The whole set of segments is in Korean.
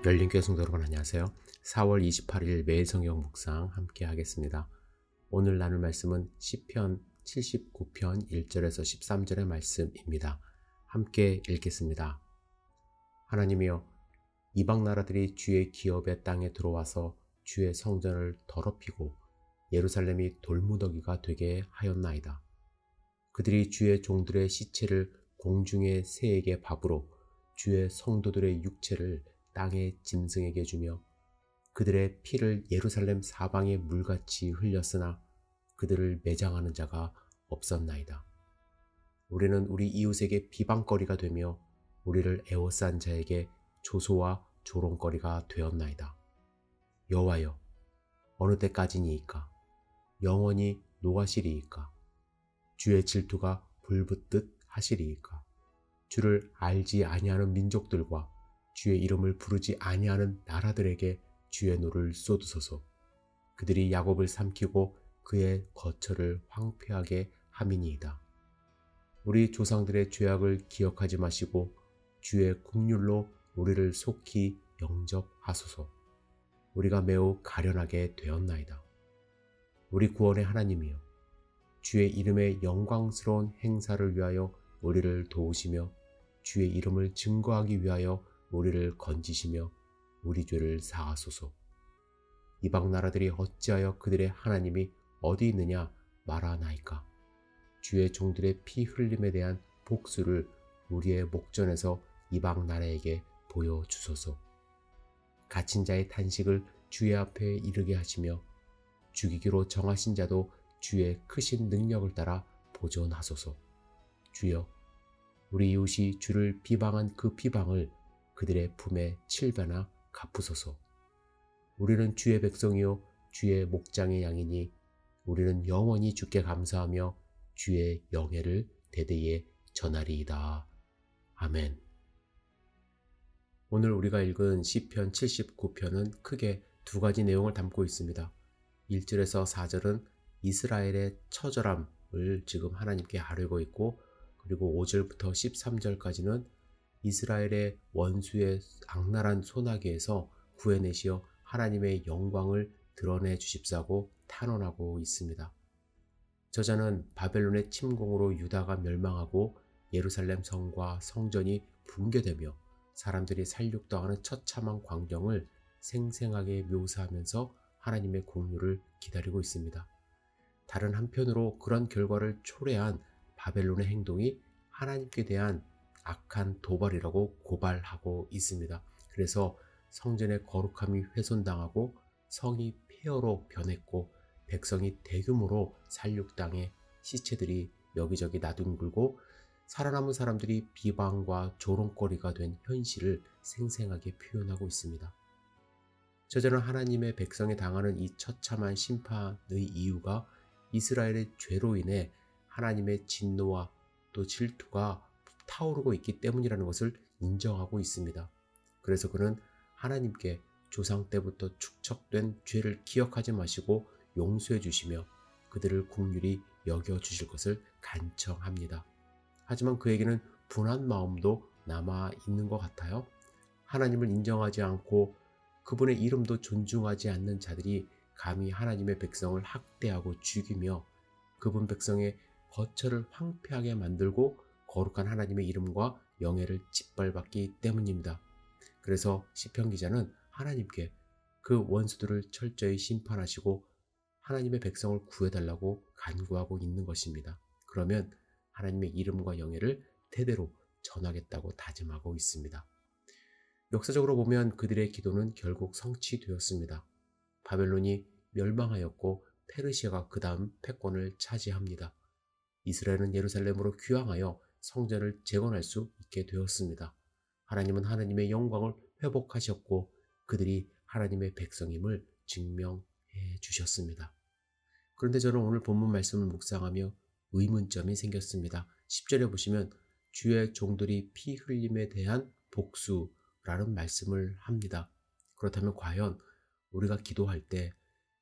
열린교회 성도 여러분 안녕하세요. 4월 28일 매일 성경 묵상 함께 하겠습니다. 오늘 나눌 말씀은 시편 79편 1절에서 13절의 말씀입니다. 함께 읽겠습니다. 하나님이여, 이방 나라들이 주의 기업의 땅에 들어와서 주의 성전을 더럽히고 예루살렘이 돌무더기가 되게 하였나이다. 그들이 주의 종들의 시체를 공중의 새에게 밥으로 주의 성도들의 육체를 땅의 짐승에게 주며 그들의 피를 예루살렘 사방에 물같이 흘렸으나 그들을 매장하는 자가 없었나이다. 우리는 우리 이웃에게 비방거리가 되며 우리를 애워싼 자에게 조소와 조롱거리가 되었나이다. 여호와여, 어느 때까지니이까? 영원히 노하시리이까? 주의 질투가 불붙듯 하시리이까? 주를 알지 아니하는 민족들과 주의 이름을 부르지 아니하는 나라들에게 주의 노를 쏟으소서. 그들이 야곱을 삼키고 그의 거처를 황폐하게 함이니이다. 우리 조상들의 죄악을 기억하지 마시고 주의 국률로 우리를 속히 영접하소서. 우리가 매우 가련하게 되었나이다. 우리 구원의 하나님이여, 주의 이름의 영광스러운 행사를 위하여 우리를 도우시며 주의 이름을 증거하기 위하여 우리를 건지시며 우리 죄를 사하소서. 이방 나라들이 어찌하여 그들의 하나님이 어디 있느냐 말하나이까? 주의 종들의 피 흘림에 대한 복수를 우리의 목전에서 이방 나라에게 보여주소서. 갇힌 자의 탄식을 주의 앞에 이르게 하시며 죽이기로 정하신 자도 주의 크신 능력을 따라 보존하소서. 주여, 우리 이웃이 주를 비방한 그 비방을 그들의 품에 7배나 갚으소서. 우리는 주의 백성이요 주의 목장의 양이니 우리는 영원히 주께 감사하며 주의 영예를 대대에 전하리이다. 아멘. 오늘 우리가 읽은 시편 79편은 크게 두 가지 내용을 담고 있습니다. 1절에서 4절은 이스라엘의 처절함을 지금 하나님께 아뢰고 있고, 그리고 5절부터 13절까지는 이스라엘의 원수의 악랄한 소나기에서 구해내시어 하나님의 영광을 드러내 주십사고 탄원하고 있습니다. 저자는 바벨론의 침공으로 유다가 멸망하고 예루살렘 성과 성전이 붕괴되며 사람들이 살육당하는 처참한 광경을 생생하게 묘사하면서 하나님의 공유를 기다리고 있습니다. 다른 한편으로 그런 결과를 초래한 바벨론의 행동이 하나님께 대한 악한 도발이라고 고발하고 있습니다. 그래서 성전의 거룩함이 훼손당하고 성이 폐허로 변했고 백성이 대규모로 살육당해 시체들이 여기저기 나뒹굴고 살아남은 사람들이 비방과 조롱거리가 된 현실을 생생하게 표현하고 있습니다. 저자는 하나님의 백성이 당하는 이 처참한 심판의 이유가 이스라엘의 죄로 인해 하나님의 진노와 또 질투가 타오르고 있기 때문이라는 것을 인정하고 있습니다. 그래서 그는 하나님께 조상 때부터 축적된 죄를 기억하지 마시고 용서해 주시며 그들을 긍휼히 여겨 주실 것을 간청합니다. 하지만 그에게는 분한 마음도 남아 있는 것 같아요. 하나님을 인정하지 않고 그분의 이름도 존중하지 않는 자들이 감히 하나님의 백성을 학대하고 죽이며 그분 백성의 거처를 황폐하게 만들고 거룩한 하나님의 이름과 영예를 짓밟았기 때문입니다. 그래서 시편 기자는 하나님께 그 원수들을 철저히 심판하시고 하나님의 백성을 구해달라고 간구하고 있는 것입니다. 그러면 하나님의 이름과 영예를 대대로 전하겠다고 다짐하고 있습니다. 역사적으로 보면 그들의 기도는 결국 성취되었습니다. 바벨론이 멸망하였고 페르시아가 그 다음 패권을 차지합니다. 이스라엘은 예루살렘으로 귀향하여 성전을 재건할 수 있게 되었습니다. 하나님은 하나님의 영광을 회복하셨고 그들이 하나님의 백성임을 증명해 주셨습니다. 그런데 저는 오늘 본문 말씀을 묵상하며 의문점이 생겼습니다. 10절에 보시면 주의 종들이 피 흘림에 대한 복수라는 말씀을 합니다. 그렇다면 과연 우리가 기도할 때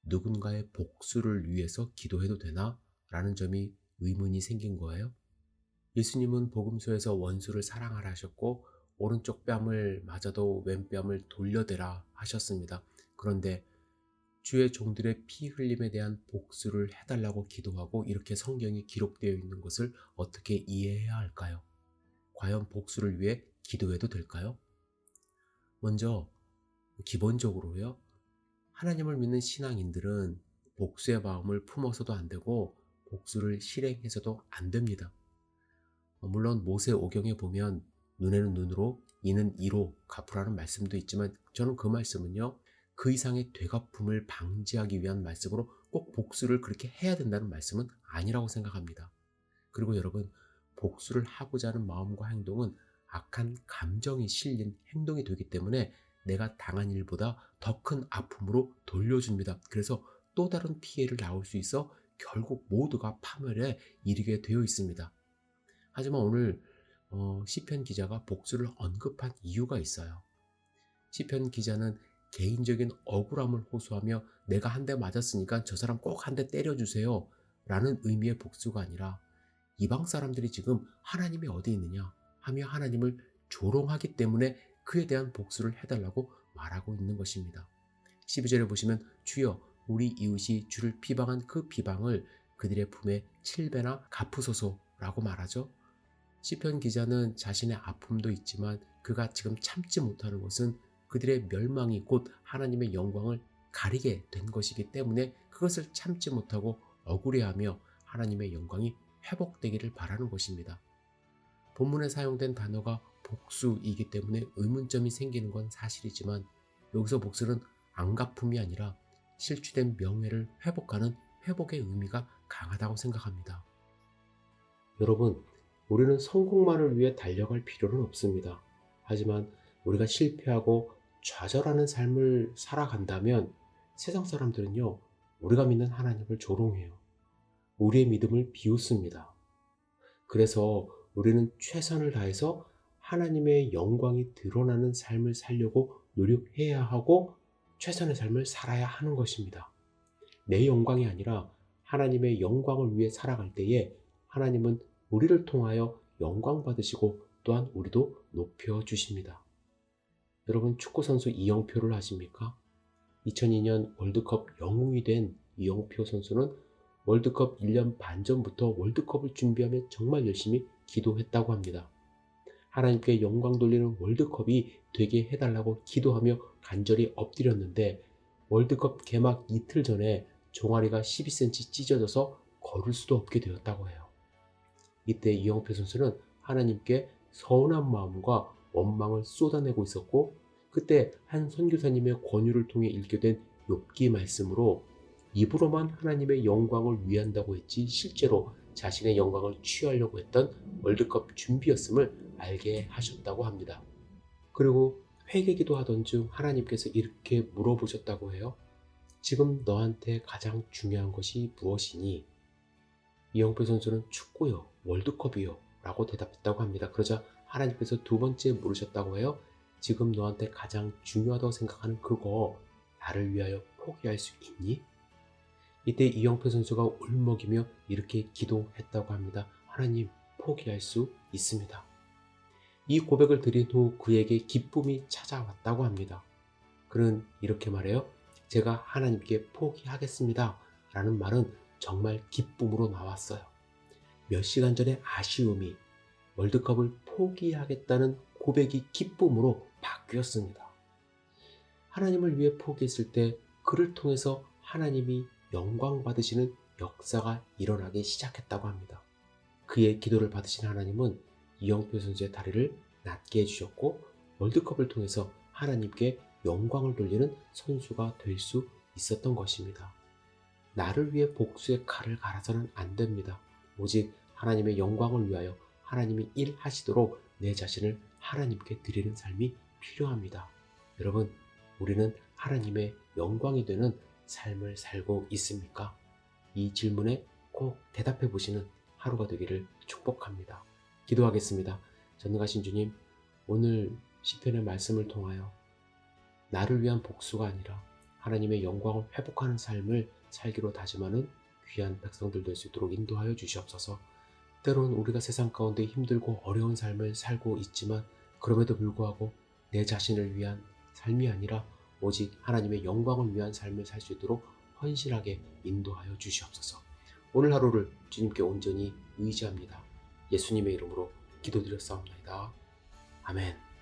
누군가의 복수를 위해서 기도해도 되나? 라는 점이 의문이 생긴 거예요. 예수님은 복음서에서 원수를 사랑하라 하셨고 오른쪽 뺨을 맞아도 왼뺨을 돌려대라 하셨습니다. 그런데 주의 종들의 피 흘림에 대한 복수를 해달라고 기도하고 이렇게 성경이 기록되어 있는 것을 어떻게 이해해야 할까요? 과연 복수를 위해 기도해도 될까요? 먼저 기본적으로요. 하나님을 믿는 신앙인들은 복수의 마음을 품어서도 안 되고 복수를 실행해서도 안 됩니다. 물론 모세오경에 보면 눈에는 눈으로 이는 이로 갚으라는 말씀도 있지만 저는 그 말씀은요. 그 이상의 되갚음을 방지하기 위한 말씀으로 꼭 복수를 그렇게 해야 된다는 말씀은 아니라고 생각합니다. 그리고 여러분, 복수를 하고자 하는 마음과 행동은 악한 감정이 실린 행동이 되기 때문에 내가 당한 일보다 더 큰 아픔으로 돌려줍니다. 그래서 또 다른 피해를 낳을 수 있어 결국 모두가 파멸에 이르게 되어 있습니다. 하지만 오늘 시편 기자가 복수를 언급한 이유가 있어요. 시편 기자는 개인적인 억울함을 호소하며 내가 한 대 맞았으니까 저 사람 꼭 한 대 때려주세요 라는 의미의 복수가 아니라 이방 사람들이 지금 하나님이 어디 있느냐 하며 하나님을 조롱하기 때문에 그에 대한 복수를 해달라고 말하고 있는 것입니다. 12절에 보시면 주여 우리 이웃이 주를 비방한 그 비방을 그들의 품에 7배나 갚으소서라고 말하죠. 시편 기자는 자신의 아픔도 있지만 그가 지금 참지 못하는 것은 그들의 멸망이 곧 하나님의 영광을 가리게 된 것이기 때문에 그것을 참지 못하고 억울해하며 하나님의 영광이 회복되기를 바라는 것입니다. 본문에 사용된 단어가 복수이기 때문에 의문점이 생기는 건 사실이지만 여기서 복수는 안갚음이 아니라 실추된 명예를 회복하는 회복의 의미가 강하다고 생각합니다. 여러분, 우리는 성공만을 위해 달려갈 필요는 없습니다. 하지만 우리가 실패하고 좌절하는 삶을 살아간다면 세상 사람들은요, 우리가 믿는 하나님을 조롱해요. 우리의 믿음을 비웃습니다. 그래서 우리는 최선을 다해서 하나님의 영광이 드러나는 삶을 살려고 노력해야 하고 최선의 삶을 살아야 하는 것입니다. 내 영광이 아니라 하나님의 영광을 위해 살아갈 때에 하나님은 우리를 통하여 영광 받으시고 또한 우리도 높여주십니다. 여러분 축구선수 이영표를 아십니까? 2002년 월드컵 영웅이 된 이영표 선수는 월드컵 1년 반 전부터 월드컵을 준비하며 정말 열심히 기도했다고 합니다. 하나님께 영광 돌리는 월드컵이 되게 해달라고 기도하며 간절히 엎드렸는데 월드컵 개막 이틀 전에 종아리가 12cm 찢어져서 걸을 수도 없게 되었다고 해요. 이때 이영표 선수는 하나님께 서운한 마음과 원망을 쏟아내고 있었고 그때 한 선교사님의 권유를 통해 읽게 된 욥기 말씀으로 입으로만 하나님의 영광을 위한다고 했지 실제로 자신의 영광을 취하려고 했던 월드컵 준비였음을 알게 하셨다고 합니다. 그리고 회개기도 하던 중 하나님께서 이렇게 물어보셨다고 해요. 지금 너한테 가장 중요한 것이 무엇이니? 이영표 선수는 축구요, 월드컵이요 라고 대답했다고 합니다. 그러자 하나님께서 두 번째 물으셨다고 해요. 지금 너한테 가장 중요하다고 생각하는 그거 나를 위하여 포기할 수 있니? 이때 이영표 선수가 울먹이며 이렇게 기도했다고 합니다. 하나님, 포기할 수 있습니다. 이 고백을 드린 후 그에게 기쁨이 찾아왔다고 합니다. 그는 이렇게 말해요. 제가 하나님께 포기하겠습니다 라는 말은 정말 기쁨으로 나왔어요. 몇 시간 전의 아쉬움이 월드컵을 포기하겠다는 고백이 기쁨으로 바뀌었습니다. 하나님을 위해 포기했을 때 그를 통해서 하나님이 영광 받으시는 역사가 일어나기 시작했다고 합니다. 그의 기도를 받으신 하나님은 이영표 선수의 다리를 낫게 해주셨고 월드컵을 통해서 하나님께 영광을 돌리는 선수가 될 수 있었던 것입니다. 나를 위해 복수의 칼을 갈아서는 안 됩니다. 오직 하나님의 영광을 위하여 하나님이 일하시도록 내 자신을 하나님께 드리는 삶이 필요합니다. 여러분, 우리는 하나님의 영광이 되는 삶을 살고 있습니까? 이 질문에 꼭 대답해 보시는 하루가 되기를 축복합니다. 기도하겠습니다. 전능하신 주님, 오늘 시편의 말씀을 통하여 나를 위한 복수가 아니라 하나님의 영광을 회복하는 삶을 살기로 다짐하는 귀한 백성들 될 수 있도록 인도하여 주시옵소서. 때론 우리가 세상 가운데 힘들고 어려운 삶을 살고 있지만 그럼에도 불구하고 내 자신을 위한 삶이 아니라 오직 하나님의 영광을 위한 삶을 살 수 있도록 헌신하게 인도하여 주시옵소서. 오늘 하루를 주님께 온전히 의지합니다. 예수님의 이름으로 기도드렸사옵나이다. 아멘.